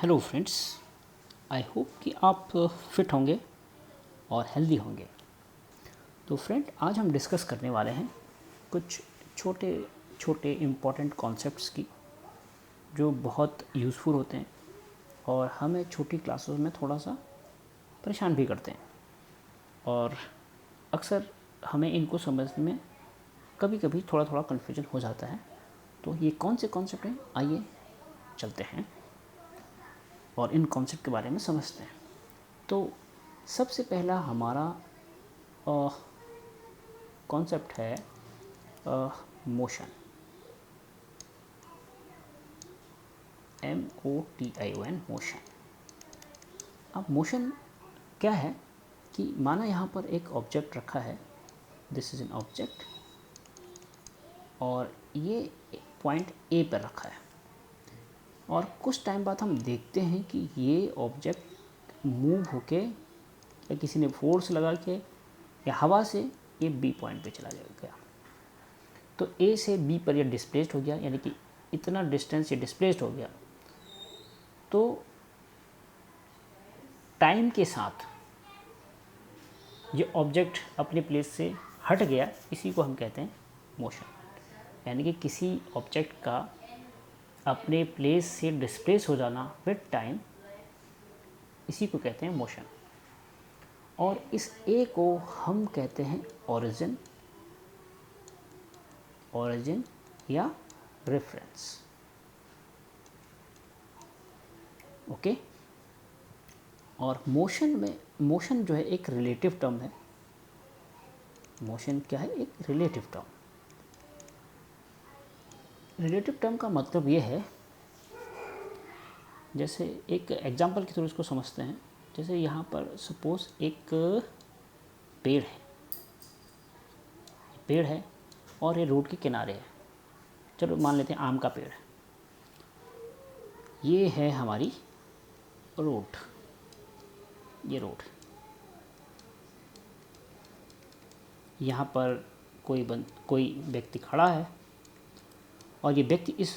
Hello friends, I hope कि आप fit होंगे और हेल्दी होंगे। तो फ्रेंड, आज हम डिस्कस करने वाले हैं कुछ छोटे छोटे इम्पॉर्टेंट कॉन्सेप्ट्स की जो बहुत यूज़फुल होते हैं और हमें छोटी क्लासेस में थोड़ा सा परेशान भी करते हैं और अक्सर हमें इनको समझने में कभी कभी थोड़ा थोड़ा कन्फ्यूजन हो जाता है। तो ये कौन से कॉन्सेप्ट हैं, आइए चलते हैं और इन कॉन्सेप्ट के बारे में समझते हैं। तो सबसे पहला हमारा कॉन्सेप्ट है मोशन। MOTION, motion. अब मोशन क्या है कि माना यहाँ पर एक ऑब्जेक्ट रखा है, दिस इज़ एन ऑब्जेक्ट, और ये पॉइंट ए पर रखा है और कुछ टाइम बाद हम देखते हैं कि ये ऑब्जेक्ट मूव होके या किसी ने फोर्स लगा के या हवा से ये बी पॉइंट पे चला गया। तो ए से बी पर ये डिस्प्लेस्ड हो गया, यानी कि इतना डिस्टेंस ये डिस्प्लेस्ड हो गया। तो टाइम के साथ ये ऑब्जेक्ट अपने प्लेस से हट गया, इसी को हम कहते हैं मोशन। यानी कि किसी ऑब्जेक्ट का अपने प्लेस से डिस्प्लेस हो जाना विद टाइम, इसी को कहते हैं मोशन। और इस ए को हम कहते हैं ओरिजिन या रेफरेंस। ओके। और मोशन जो है एक रिलेटिव टर्म है। मोशन क्या है? एक रिलेटिव टर्म। रिलेटिव टर्म का मतलब ये है, जैसे एक एग्जांपल के थ्रू इसको समझते हैं। जैसे यहाँ पर सपोज एक पेड़ है और ये रोड के किनारे है। चलो मान लेते हैं आम का पेड़ है। ये है हमारी रोड, ये रोड। यहाँ पर कोई व्यक्ति खड़ा है और ये व्यक्ति इस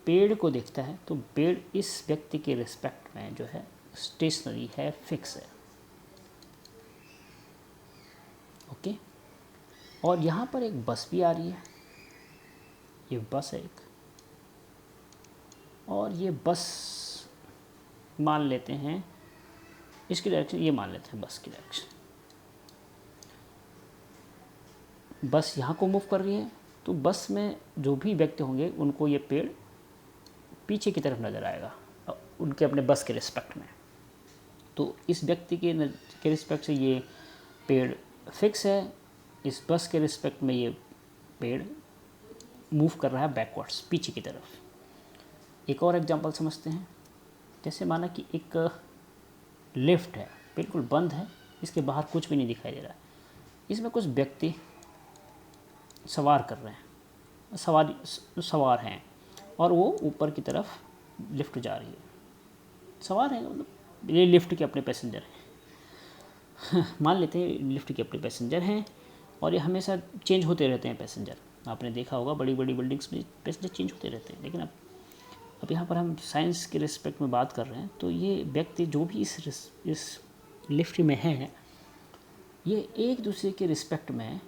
पेड़ को देखता है, तो पेड़ इस व्यक्ति के रिस्पेक्ट में जो है स्टेशनरी है, फिक्स है। ओके। और यहाँ पर एक बस भी आ रही है, ये बस है एक, और ये बस मान लेते हैं इसकी डायरेक्शन, ये मान लेते हैं बस की डायरेक्शन। बस यहाँ को मूव कर रही है, तो बस में जो भी व्यक्ति होंगे उनको ये पेड़ पीछे की तरफ नज़र आएगा, उनके अपने बस के रिस्पेक्ट में। तो इस व्यक्ति के रिस्पेक्ट से ये पेड़ फिक्स है, इस बस के रिस्पेक्ट में ये पेड़ मूव कर रहा है बैकवर्ड्स, पीछे की तरफ। एक और एग्जांपल समझते हैं। जैसे माना कि एक लिफ्ट है, बिल्कुल बंद है, इसके बाहर कुछ भी नहीं दिखाई दे रहा है। इसमें कुछ व्यक्ति सवार कर रहे हैं, सवार हैं, और वो ऊपर की तरफ लिफ्ट जा रही है। सवार हैं मतलब ये लिफ्ट के अपने पैसेंजर हैं। मान लेते हैं लिफ्ट के अपने पैसेंजर हैं और ये हमेशा चेंज होते रहते हैं पैसेंजर। आपने देखा होगा बड़ी बड़ी बिल्डिंग्स में पैसेंजर चेंज होते रहते हैं। लेकिन अब यहाँ पर हम साइंस के रिस्पेक्ट में बात कर रहे हैं, तो ये व्यक्ति जो भी इस लिफ्ट में हैं, ये एक दूसरे के रिस्पेक्ट में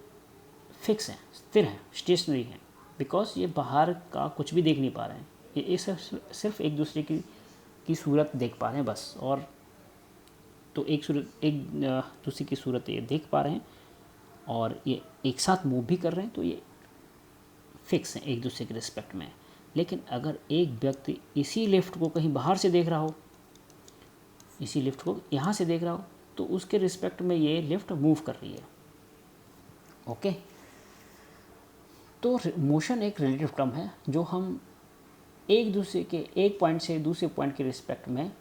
फिक्स हैं, स्थिर हैं, स्टेशनरी हैं। बिकॉज ये बाहर का कुछ भी देख नहीं पा रहे हैं, ये सिर्फ एक दूसरे की सूरत देख पा रहे हैं बस। और तो एक दूसरे की सूरत ये देख पा रहे हैं और ये एक साथ मूव भी कर रहे हैं, तो ये फिक्स हैं एक दूसरे के रिस्पेक्ट में। लेकिन अगर एक व्यक्ति इसी लिफ्ट को कहीं बाहर से देख रहा हो, इसी लिफ्ट को यहाँ से देख रहा हो, तो उसके रिस्पेक्ट में ये लिफ्ट मूव कर रही है। ओके। तो मोशन एक रिलेटिव टर्म है जो हम एक दूसरे के एक पॉइंट से दूसरे पॉइंट के रिस्पेक्ट में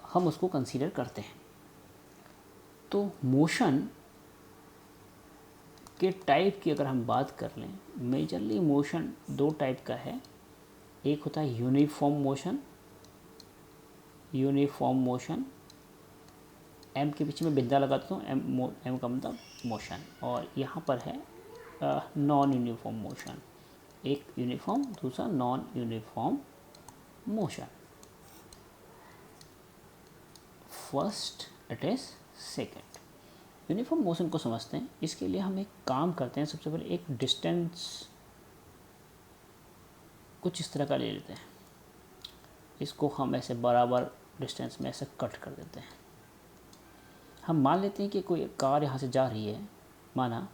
हम उसको कंसीडर करते हैं। तो मोशन के टाइप की अगर हम बात कर लें, मेजरली मोशन दो टाइप का है। एक होता है यूनिफॉर्म मोशन, एम के पीछे में बिंदा लगा देता हूँ, एम का मतलब मोशन। और यहाँ पर है नॉन यूनिफॉर्म मोशन, एक यूनिफॉर्म, दूसरा non uniform motion. First it is second. Uniform motion को समझते हैं, इसके लिए हम एक काम करते हैं। सबसे पहले एक डिस्टेंस कुछ इस तरह का ले लेते हैं, इसको हम ऐसे बराबर डिस्टेंस में ऐसे कट कर देते हैं। हम मान लेते हैं कि कोई कार यहाँ से जा रही है माना,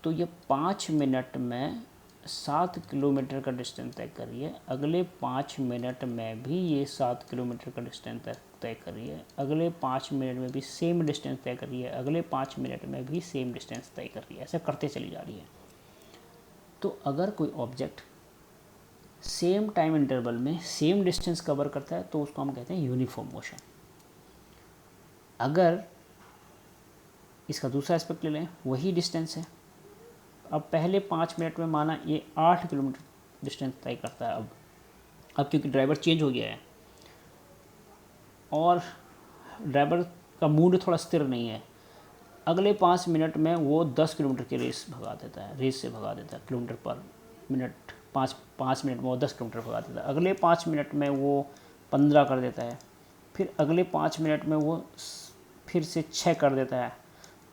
तो ये 5 मिनट में 7 किलोमीटर का डिस्टेंस तय कर रही है, अगले 5 मिनट में भी ये 7 किलोमीटर का डिस्टेंस तय कर रही है, अगले 5 मिनट में भी सेम डिस्टेंस तय कर रही है, अगले 5 मिनट में भी सेम डिस्टेंस तय कर रही है, ऐसा करते चली जा रही है। तो अगर कोई ऑब्जेक्ट सेम टाइम इंटरवल में सेम डिस्टेंस कवर करता है तो उसको हम कहते हैं यूनिफॉर्म मोशन। अगर इसका दूसरा एस्पेक्ट ले लें, वही डिस्टेंस है, अब पहले 5 मिनट में माना ये 8 किलोमीटर डिस्टेंस तय करता है। अब क्योंकि ड्राइवर चेंज हो गया है और ड्राइवर का मूड थोड़ा स्थिर नहीं है, अगले 5 मिनट में वो 10 किलोमीटर की रेस से भगा देता है किलोमीटर पर मिनट। 5 मिनट में वो 10 किलोमीटर भगा देता है, अगले 5 मिनट में वो 15 कर देता है, फिर अगले 5 मिनट में वो फिर से 6 कर देता है।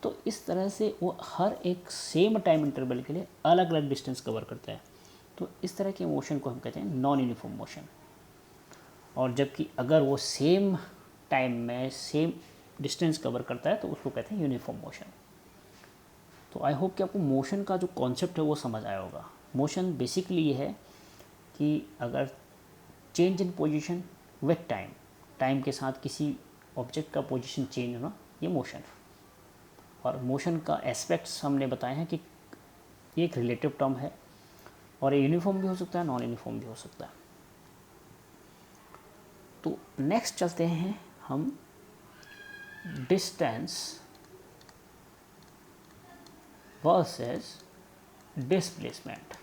तो इस तरह से वो हर एक सेम टाइम इंटरवल के लिए अलग अलग डिस्टेंस कवर करता है। तो इस तरह के मोशन को हम कहते हैं नॉन यूनिफॉर्म मोशन। और जबकि अगर वो सेम टाइम में सेम डिस्टेंस कवर करता है तो उसको कहते हैं यूनिफॉर्म मोशन। तो आई होप कि आपको मोशन का जो कॉन्सेप्ट है वो समझ आया होगा। मोशन बेसिकली ये है कि अगर change in position with time के साथ किसी ऑब्जेक्ट का पोजीशन चेंज होना, ये मोशन है। और मोशन का एस्पेक्ट्स हमने बताए हैं कि ये एक रिलेटिव टर्म है और ये यूनिफॉर्म भी हो सकता है, नॉन यूनिफॉर्म भी हो सकता है। तो नेक्स्ट चलते हैं हम डिस्टेंस वर्सेस डिस्प्लेसमेंट।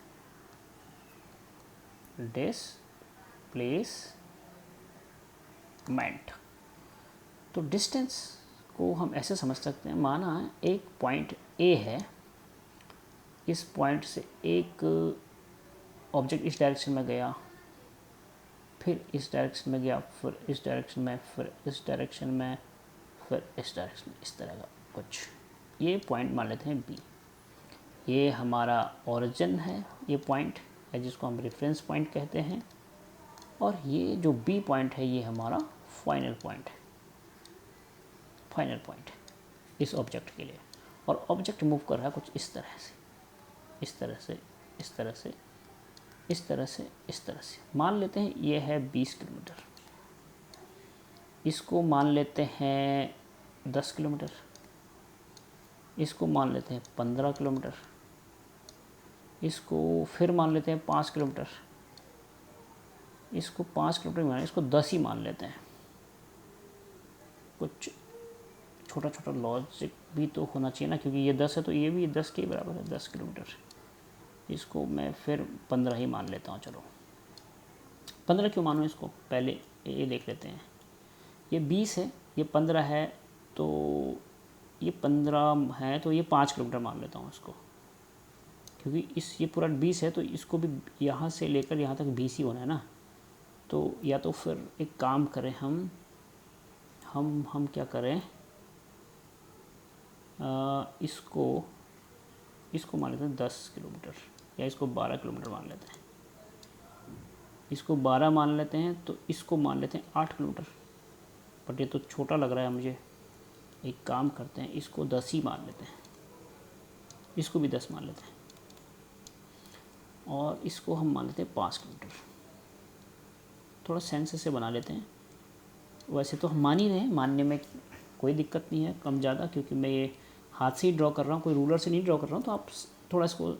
तो डिस्टेंस को हम ऐसे समझ सकते हैं, माना एक पॉइंट ए है, इस पॉइंट से एक ऑब्जेक्ट इस डायरेक्शन में गया, फिर इस डायरेक्शन में गया, फिर इस डायरेक्शन में, फिर इस डायरेक्शन में, फिर इस डायरेक्शन में, इस तरह का कुछ। ये पॉइंट मान लेते हैं बी, ये हमारा ओरिजिन है, ये पॉइंट है जिसको हम रेफरेंस पॉइंट कहते हैं, और ये जो बी पॉइंट है ये हमारा फाइनल पॉइंट है, फाइनल पॉइंट इस ऑब्जेक्ट के लिए। और ऑब्जेक्ट मूव कर रहा है कुछ इस तरह से, इस तरह से, इस तरह से, इस तरह से, इस तरह से। मान लेते हैं ये है 20 किलोमीटर, इसको मान लेते हैं 10 किलोमीटर, इसको मान लेते हैं 15 किलोमीटर, इसको फिर मान लेते हैं 5 किलोमीटर, इसको 5 किलोमीटर मान, इसको 10 ही मान लेते हैं। कुछ छोटा छोटा लॉजिक भी तो होना चाहिए ना, क्योंकि ये 10 है तो ये भी 10 के बराबर है, 10 किलोमीटर। इसको मैं फिर 15 ही मान लेता हूँ। चलो 15 क्यों मानूँ इसको, पहले ये देख लेते हैं। ये 20 है, ये 15 है, तो ये 15 है तो ये 5 किलोमीटर मान लेता हूँ इसको, क्योंकि ये पूरा 20 है तो इसको भी यहाँ से लेकर यहाँ तक 20 ही होना है ना। तो या तो फिर एक काम करें, हम क्या करें, इसको मान लेते हैं 10 किलोमीटर, या इसको 12 किलोमीटर मान लेते हैं, इसको 12 मान लेते हैं, तो इसको मान लेते हैं 8 किलोमीटर। बट ये तो छोटा लग रहा है मुझे, एक काम करते हैं, इसको 10 ही मान लेते हैं, इसको भी 10 मान लेते हैं, और इसको हम मान लेते हैं 5 किलोमीटर। थोड़ा सेंस से बना लेते हैं। वैसे तो हम मान ही रहे हैं, मानने में कोई दिक्कत नहीं है कम ज़्यादा, क्योंकि मैं ये हाथ से ही ड्रॉ कर रहा हूँ, कोई रूलर से नहीं ड्रॉ कर रहा हूँ। तो आप थोड़ा इसको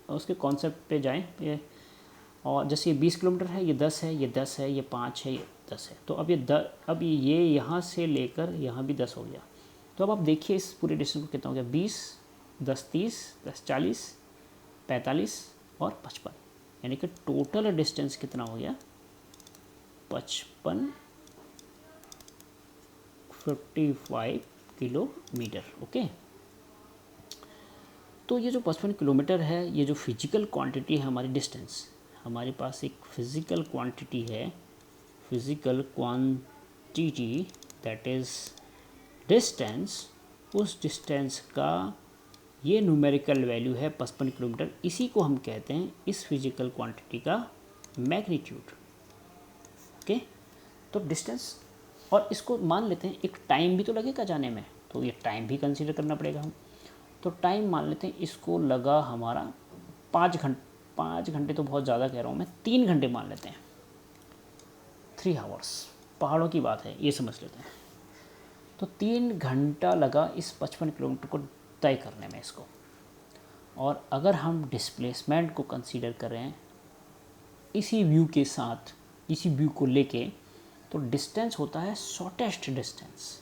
उसके कॉन्सेप्ट पे जाएं। ये और जैसे ये 20 किलोमीटर है, ये 10 है, ये 10 है, ये 5 है, ये 10 है, तो अब ये यहाँ से लेकर यहाँ भी 10 हो गया। तो अब आप देखिए इस पूरे डिस्टेंस को कितना हो गया, 20, 10 30, 10 40, 45 और 55, यानी कि टोटल डिस्टेंस कितना हो गया, 55 किलोमीटर। ओके, तो ये जो 55 किलोमीटर है, ये जो फिजिकल क्वांटिटी है हमारी डिस्टेंस, हमारे पास एक फिज़िकल क्वांटिटी है, physical quantity that is distance, उस डिस्टेंस का ये न्यूमेरिकल वैल्यू है 55 किलोमीटर। इसी को हम कहते हैं इस फिजिकल क्वांटिटी का मैग्नीट्यूड। ओके, तो डिस्टेंस, और इसको मान लेते हैं एक टाइम भी तो लगेगा जाने में, तो ये टाइम भी कंसीडर करना पड़ेगा हम। तो टाइम मान लेते हैं इसको लगा हमारा 5 घंटे तो बहुत ज़्यादा कह रहा हूँ मैं, 3 घंटे मान लेते हैं, 3 आवर्स, पहाड़ों की बात है ये समझ लेते हैं। तो 3 घंटा लगा इस 55 किलोमीटर को तय करने में इसको। और अगर हम डिस्प्लेसमेंट को कंसीडर करें इसी व्यू के साथ, इसी व्यू को लेके, तो डिस्टेंस होता है शॉर्टेस्ट डिस्टेंस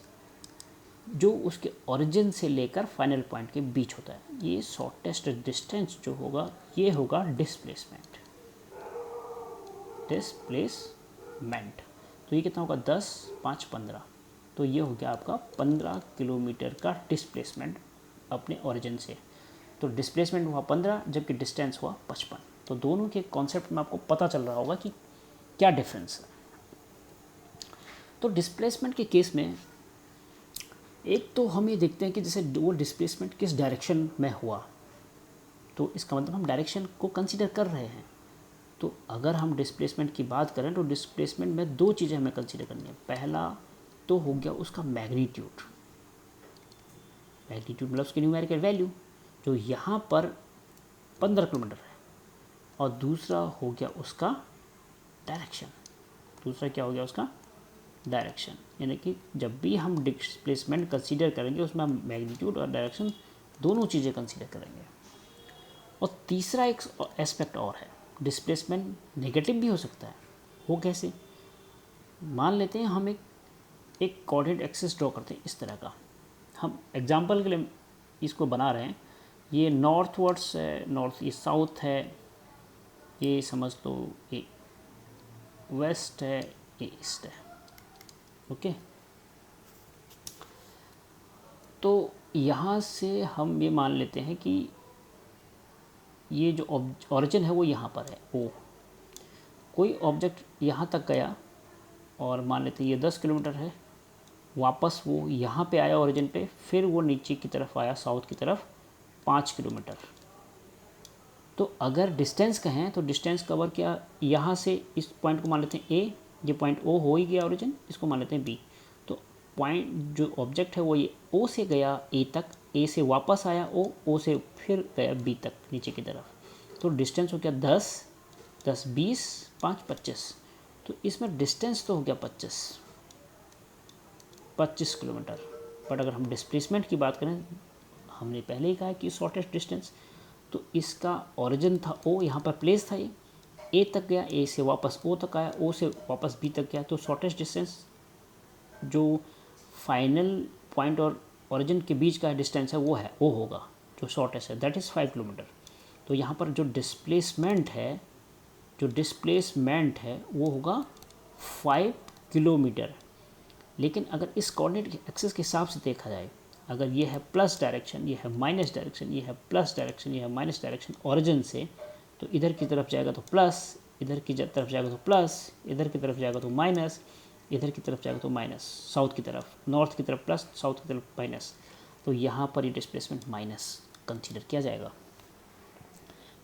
जो उसके ओरिजिन से लेकर फाइनल पॉइंट के बीच होता है। ये शॉर्टेस्ट डिस्टेंस जो होगा ये होगा डिस्प्लेसमेंट। तो ये कितना होगा 10, 5, 15, तो ये हो गया आपका 15 किलोमीटर का डिस्प्लेसमेंट अपने ओरिजिन से। तो डिस्प्लेसमेंट हुआ 15 जबकि डिस्टेंस हुआ 55। तो दोनों के कॉन्सेप्ट में आपको पता चल रहा होगा कि क्या डिफरेंस है। तो डिस्प्लेसमेंट के केस में एक तो हम ये देखते हैं कि जैसे वो डिस्प्लेसमेंट किस डायरेक्शन में हुआ, तो इसका मतलब हम डायरेक्शन को कंसीडर कर रहे हैं। तो अगर हम डिस्प्लेसमेंट की बात करें तो डिस्प्लेसमेंट में 2 चीज़ें हमें कंसीडर करनी है। पहला तो हो गया उसका मैग्नीट्यूड, मतलब उसकी न्यूमेरिकल वैल्यू जो यहाँ पर 15 किलोमीटर है, और दूसरा हो गया उसका डायरेक्शन। दूसरा क्या हो गया उसका डायरेक्शन, यानी कि जब भी हम डिस्प्लेसमेंट कंसीडर करेंगे उसमें हम मैग्नीट्यूड और डायरेक्शन दोनों चीज़ें कंसीडर करेंगे। और तीसरा एक एस्पेक्ट और है, डिस्प्लेसमेंट नेगेटिव भी हो सकता है। वो कैसे? मान लेते हैं हम एक कोऑर्डिनेट एक्सिस ड्रॉ करते हैं इस तरह का, हम एग्जांपल के लिए इसको बना रहे हैं। ये नॉर्थवर्ड्स है, नॉर्थ, ये साउथ है, ये समझ लो ये वेस्ट है, ये ईस्ट है। ओके, तो यहाँ से हम ये मान लेते हैं कि ये जो ओरिजिन है वो यहाँ पर है ओ। कोई ऑब्जेक्ट यहाँ तक गया और मान लेते हैं ये 10 किलोमीटर है, वापस वो यहाँ पे आया ओरिजिन पे, फिर वो नीचे की तरफ आया साउथ की तरफ 5 किलोमीटर। तो अगर डिस्टेंस कहें तो डिस्टेंस कवर क्या, यहाँ से इस पॉइंट को मान लेते हैं ए, ये पॉइंट ओ हो ही गया ओरिजिन, इसको मान लेते हैं बी। तो पॉइंट जो ऑब्जेक्ट है वो ये ओ से गया ए तक, ए से वापस आया ओ से फिर गया बी तक नीचे की तरफ। तो डिस्टेंस हो गया 10, 10, 20, 5, 25। तो इसमें डिस्टेंस तो हो गया 25 किलोमीटर। बट अगर हम डिस्प्लेसमेंट की बात करें, हमने पहले ही कहा कि शॉर्टेस्ट डिस्टेंस, तो इसका ओरिजिन था ओ, यहाँ पर प्लेस था ये, ए तक गया, ए से वापस ओ तक आया, ओ से वापस बी तक गया। तो शॉर्टेस्ट डिस्टेंस जो फाइनल पॉइंट और ओरिजिन के बीच का डिस्टेंस है वो होगा जो शॉर्टेस्ट है, दैट इज़ 5 किलोमीटर। तो यहाँ पर जो डिस्प्लेसमेंट है वो होगा 5 किलोमीटर। लेकिन अगर इस कोऑर्डिनेट एक्सिस के हिसाब से देखा जाए, अगर ये है प्लस डायरेक्शन, ये है माइनस डायरेक्शन, ये है प्लस डायरेक्शन, ये है माइनस डायरेक्शन ओरिजिन से, तो इधर की तरफ जाएगा तो प्लस, इधर की तरफ जाएगा तो प्लस, इधर की तरफ जाएगा तो माइनस, इधर की तरफ जाएगा तो माइनस, साउथ की तरफ, नॉर्थ की तरफ प्लस, साउथ की तरफ माइनस। तो यहाँ पर ये डिस्प्लेसमेंट माइनस कंसीडर किया जाएगा।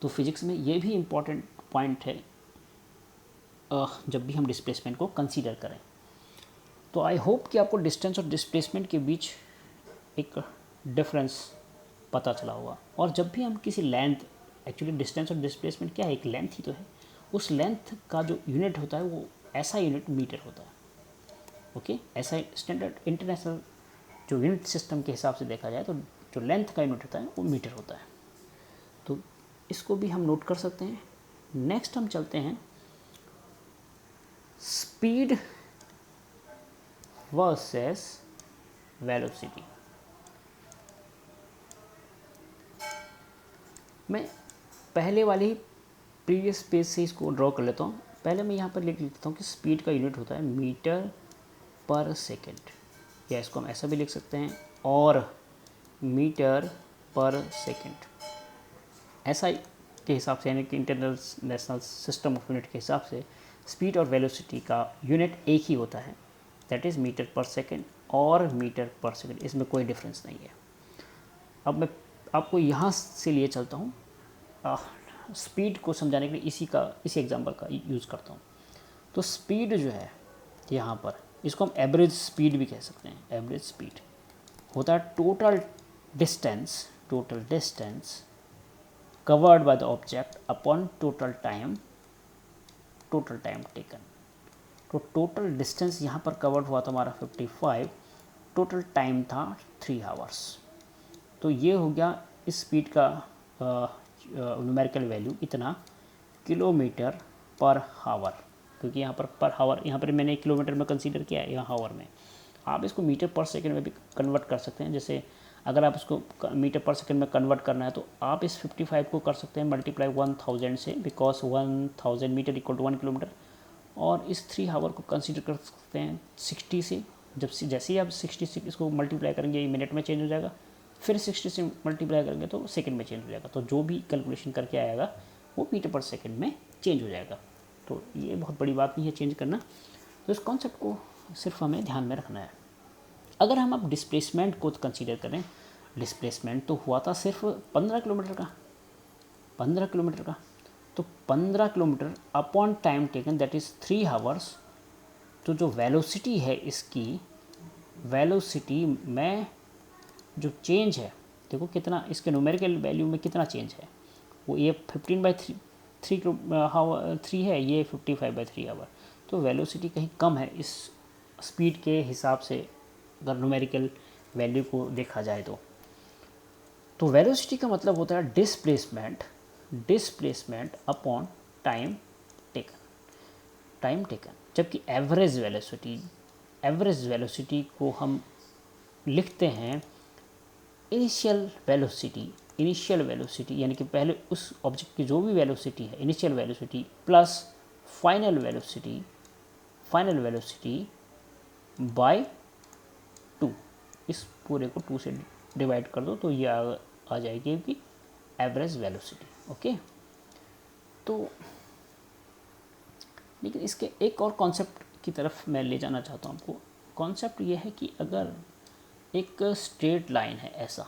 तो फिजिक्स में ये भी इम्पॉर्टेंट पॉइंट है जब भी हम डिस्प्लेसमेंट को कंसीडर करें। तो आई होप कि आपको डिस्टेंस और डिस्प्लेसमेंट के बीच एक डिफरेंस पता चला होगा। और जब भी हम किसी लेंथ, एक्चुअली डिस्टेंस और डिस्प्लेसमेंट क्या है, एक लेंथ ही तो है, उस लेंथ का जो यूनिट होता है वो ऐसा यूनिट मीटर होता है। ओके, ऐसा स्टैंडर्ड इंटरनेशनल जो यूनिट सिस्टम के हिसाब से देखा जाए तो जो लेंथ का यूनिट होता है वो मीटर होता है। तो इसको भी हम नोट कर सकते हैं। नेक्स्ट हम चलते हैं स्पीड वर्सेस वेलोसिटी। मैं पहले वाली प्रीवियस पेज से इसको ड्रॉ कर लेता हूँ। पहले मैं यहाँ पर लिख लेता हूँ कि स्पीड का यूनिट होता है मीटर पर सेकेंड, या इसको हम ऐसा भी लिख सकते हैं और मीटर पर सेकेंड। ऐसा के हिसाब से, यानी कि इंटरनेशनल सिस्टम ऑफ यूनिट के हिसाब से स्पीड और वेलोसिटी का यूनिट एक ही होता है, दैट इज़ मीटर पर सेकेंड और मीटर पर सेकेंड, इसमें कोई डिफरेंस नहीं है। अब मैं आपको यहाँ से लिए चलता हूँ, स्पीड को समझाने के लिए इसी एग्जांपल का यूज़ करता हूँ। तो स्पीड जो है यहाँ पर, इसको हम एवरेज स्पीड भी कह सकते हैं। एवरेज स्पीड होता है total distance covered by the object upon total time taken. तो टोटल डिस्टेंस यहाँ पर कवर्ड हुआ था हमारा 55, टोटल टाइम था 3 आवर्स। तो ये हो गया इस स्पीड का न्यूमेरिकल वैल्यू इतना किलोमीटर पर हावर, क्योंकि यहाँ पर हावर, यहाँ पर मैंने किलोमीटर में कंसीडर किया है, यहाँ हावर में। आप इसको मीटर पर सेकंड में भी कन्वर्ट कर सकते हैं। जैसे अगर आप इसको मीटर पर सेकंड में कन्वर्ट करना है तो आप इस 55 को कर सकते हैं मल्टीप्लाई 1000 से, because 1000 metre equal to 1 kilometre. और इस 3 आवर को कंसीडर कर सकते हैं 60 से। जैसे ही आप 60 से इसको मल्टीप्लाई करेंगे ये मिनट में चेंज हो जाएगा, फिर 60 से मल्टीप्लाई करेंगे तो सेकंड में चेंज हो जाएगा। तो जो भी कैलकुलेशन करके आएगा वो मीटर पर सेकंड में चेंज हो जाएगा। तो ये बहुत बड़ी बात नहीं है चेंज करना। तो इस कॉन्सेप्ट को सिर्फ हमें ध्यान में रखना है। अगर हम अब डिस्प्लेसमेंट को कंसीडर करें, डिस्प्लेसमेंट तो हुआ था सिर्फ 15 किलोमीटर का, 15 किलोमीटर का। तो 15 kilometre upon time taken that is 3 hours. तो जो वेलोसिटी है इसकी, वेलोसिटी में जो चेंज है, देखो कितना इसके न्यूमेरिकल वैल्यू में कितना चेंज है। वो ये 15/3 है, ये 55/3 आवर। तो वेलोसिटी कहीं कम है इस स्पीड के हिसाब से, अगर न्यूमेरिकल वैल्यू को देखा जाए तो वेलोसिटी का मतलब होता है डिस्प्लेसमेंट अपॉन टाइम टेकन। जबकि एवरेज वेलोसिटी को हम लिखते हैं इनिशियल वेलोसिटी, यानी कि पहले उस ऑब्जेक्ट की जो भी वेलोसिटी है, initial velocity plus final velocity bye 2। इस पूरे को 2 से डिवाइड कर दो तो ये आ जाएगी कि एवरेज वेलोसिटी। ओके, तो लेकिन इसके एक और कॉन्सेप्ट की तरफ मैं ले जाना चाहता हूँ आपको। कॉन्सेप्ट ये है कि अगर एक स्ट्रेट लाइन है ऐसा,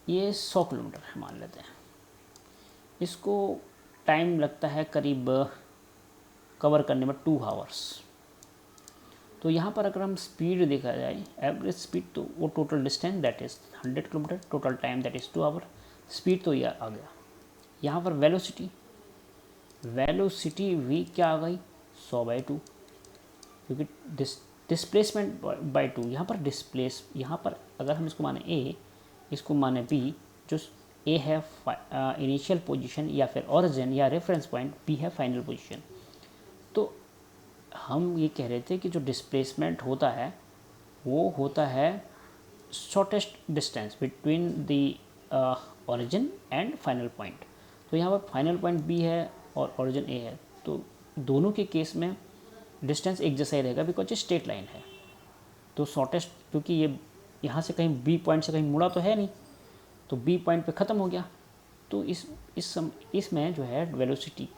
ये 100 किलोमीटर है मान लेते हैं, इसको टाइम लगता है करीब कवर करने में 2 आवर्स। तो यहाँ पर अगर हम स्पीड देखा जाए, एवरेज स्पीड, तो वो total distance that is 100 kilometre, total time that is 2 hour, speed तो ये आ गया। यहाँ पर वेलोसिटी v क्या आ गई 100/2, क्योंकि डिस्प्लेसमेंट बाय 2। यहाँ पर अगर हम इसको माने a, इसको माने b, जो a है इनिशियल पोजीशन या फिर ओरिजिन या रेफरेंस पॉइंट, b है फाइनल पोजीशन। तो हम ये कह रहे थे कि जो डिस्प्लेसमेंट होता है वो होता है shortest distance between the origin and final point. तो यहाँ पर फाइनल पॉइंट b है और ओरिजिन a है, तो दोनों के केस में डिस्टेंस एक जैसा ही रहेगा, बिकॉज ये स्ट्रेट लाइन है। तो शॉर्टेस्ट, क्योंकि ये यहाँ से कहीं b पॉइंट से कहीं मुड़ा तो है नहीं, तो b पॉइंट पे ख़त्म हो गया। तो इसमें जो है वेलोसिटी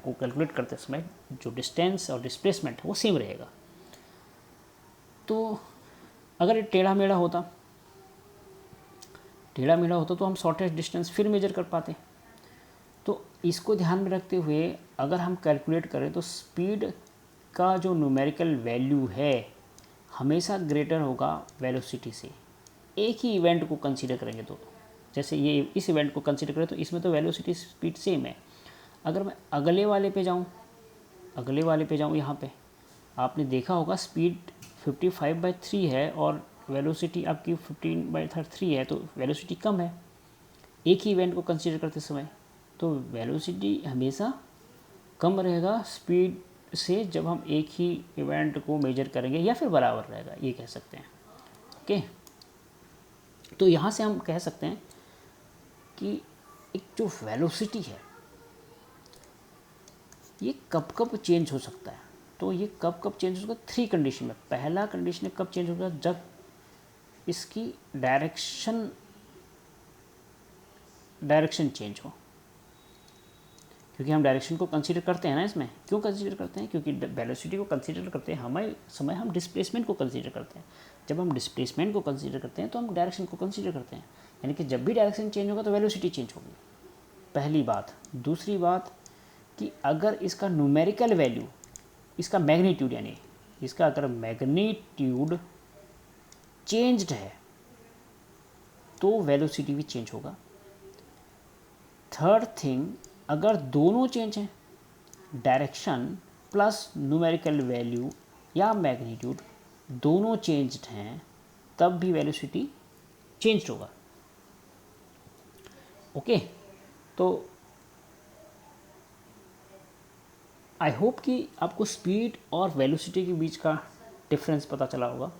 को कैलकुलेट करते समय जो डिस्टेंस और डिस्प्लेसमेंट है वो सेम रहेगा। तो अगर ये टेढ़ा मेढ़ा होता तो हम शॉर्टेस्ट डिस्टेंस फिर मेजर कर पाते। तो इसको ध्यान में रखते हुए अगर हम कैलकुलेट करें तो स्पीड का जो न्यूमेरिकल वैल्यू है हमेशा ग्रेटर होगा वेलोसिटी से। एक ही इवेंट को कंसीडर करेंगे तो, जैसे ये इस इवेंट को कंसीडर करें तो इसमें तो वेलोसिटी स्पीड सेम है। अगर मैं अगले वाले पे जाऊँ यहाँ पे आपने देखा होगा स्पीड 55/3 है और वेलोसिटी आपकी 15/3 है, तो वेलोसिटी कम है एक ही इवेंट को कंसीडर करते समय। तो वेलोसिटी हमेशा कम रहेगा स्पीड से जब हम एक ही इवेंट को मेजर करेंगे, या फिर बराबर रहेगा, ये कह सकते हैं। ओके, तो यहाँ से हम कह सकते हैं कि एक जो वेलोसिटी है ये कब कब चेंज हो सकता है। तो ये कब कब चेंज होगा, 3 कंडीशन में। पहला कंडीशन कब चेंज होगा, जब इसकी डायरेक्शन चेंज हो। क्योंकि हम डायरेक्शन को कंसीडर करते हैं ना इसमें। क्यों कंसीडर करते हैं? क्योंकि वेलोसिटी को कंसीडर करते हैं हमारे समय हम डिस्प्लेसमेंट को कंसीडर करते हैं। जब हम डिस्प्लेसमेंट को कंसीडर करते हैं तो हम डायरेक्शन को कंसीडर करते हैं, यानी कि जब भी डायरेक्शन चेंज होगा तो वेलोसिटी चेंज होगी, पहली बात। दूसरी बात कि अगर इसका न्यूमेरिकल वैल्यू, इसका मैग्नीट्यूड, यानी इसका अगर मैग्नीट्यूड चेंज्ड है तो वेलोसिटी भी चेंज होगा। थर्ड थिंग, अगर दोनों चेंज हैं, डायरेक्शन प्लस न्यूमेरिकल वैल्यू या मैग्नीट्यूड दोनों चेंज्ड हैं, तब भी वेलोसिटी चेंज होगा। ओके, तो आई होप कि आपको स्पीड और वेलोसिटी के बीच का डिफरेंस पता चला होगा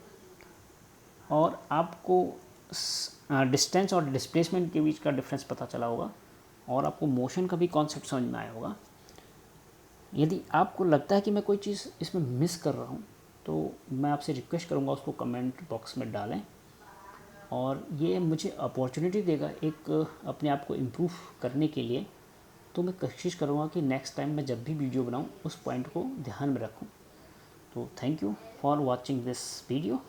और आपको डिस्टेंस और डिस्प्लेसमेंट के बीच का डिफरेंस पता चला होगा और आपको मोशन का भी कॉन्सेप्ट समझ में आया होगा। यदि आपको लगता है कि मैं कोई चीज़ इसमें मिस कर रहा हूँ तो मैं आपसे रिक्वेस्ट करूँगा उसको कमेंट बॉक्स में डालें, और ये मुझे अपॉर्चुनिटी देगा एक अपने आप को इम्प्रूव करने के लिए। तो मैं कोशिश करूँगा कि नेक्स्ट टाइम मैं जब भी वीडियो बनाऊँ उस पॉइंट को ध्यान में रखूँ। तो thank you for watching this video.